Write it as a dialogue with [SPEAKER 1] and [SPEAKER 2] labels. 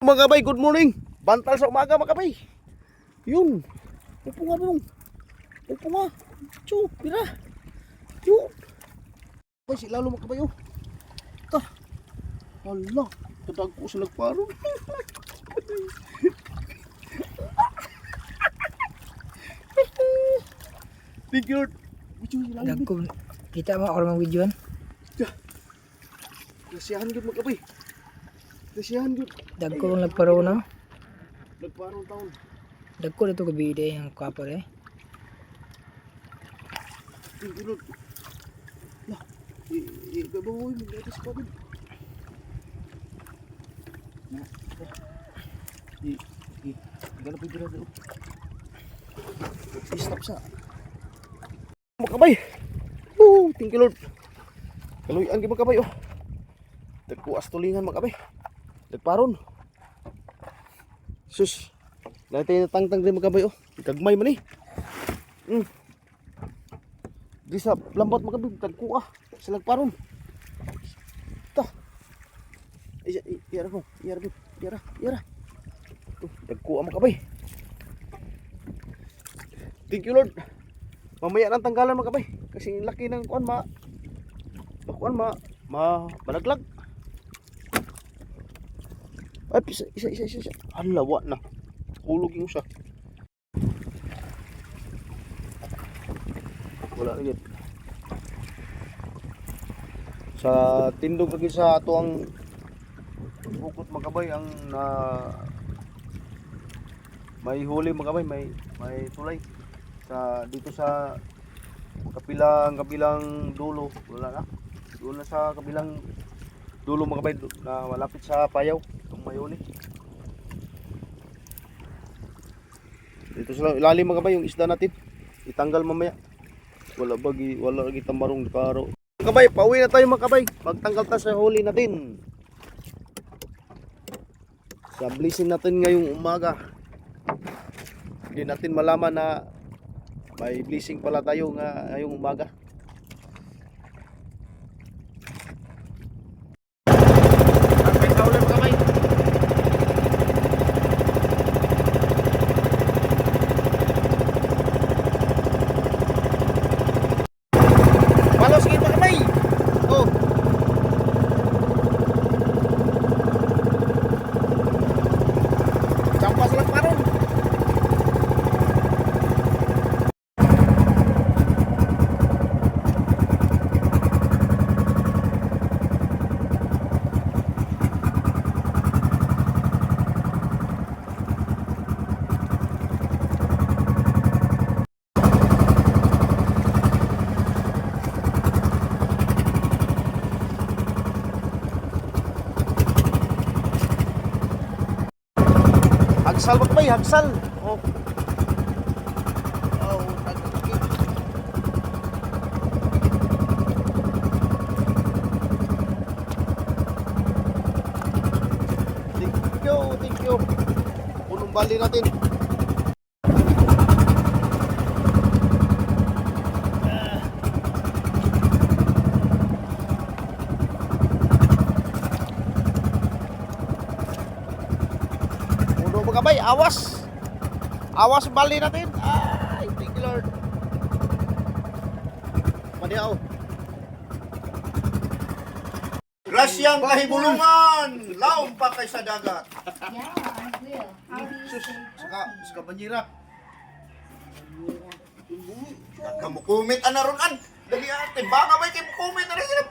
[SPEAKER 1] mga kabay, good morning. Bantal sa umaga mga kabay. Yun. Upo nga dong. Upo nga. Chu, pira. Yun. Bay, si lalo mga kabay oh. Ta. Hala, tadag ko sa nagparon. Thank you.
[SPEAKER 2] Dagko kita mo ako mang videoan.
[SPEAKER 1] Kasiyahan gud mga kabay. Kasiyahan gud.
[SPEAKER 2] Dagko ang nagparo na.
[SPEAKER 1] Nagparon taon.
[SPEAKER 2] Dagko dito ko bide ang kapor eh.
[SPEAKER 1] Tingulod. Lah, babawoy mo dito sa kabin. Na. Ganap pwede na doon. Stop sa. Makabay. Thank you Lord. Kaluyan gyud makabay oh. Dagko astulingan makabay. Dagparon. Sus. Dati natangtang din makabay oh. Kagmay man eh. Di sa lambat makabay dagko ah. Sa nagparon. Ta. Iyara ko. Iyara. Tuh, dagko ang makabay. Thank you Lord. Mamaya nang tanggalan makabay kasi laki ng kuan malaglag. Ay, isa. Halawa na. Hulog yung siya. Wala na yun. Sa tindog lagi sa tuang bukot makabay ang may huli makabay, may tulay. Dito sa kabilang dulo wala na. Doon na sa kabilang dulo mga kabay na malapit sa payaw itong mayuli. Dito sa ilalim mga kabay yung isda natin itanggal mamaya. Wala lagi tamarong karo. Mga kabay, pauwi na tayo mga kabay. Magtanggal tayo sa huli natin. Sablisin natin ngayong umaga. Hindi natin malaman na may blessing pala tayo ngayong umaga. Ang sa ulan kamay. Malos gid pa kamay. Oh. Campas lang paron. Hagsal ba kamay? Hagsal. Oh. Oh, nagkaki. Thank you. Punong bali natin. Kabay, awas bali natin. Ay, thank you Lord. Madiaw.
[SPEAKER 3] Grasyang kahibulungan, laom pa kay sa dagat.
[SPEAKER 4] Yeah, I will. How do you say
[SPEAKER 3] Saka banyira. Kamu comment ana ron an. Dali ate, baka ba kay comment na rin.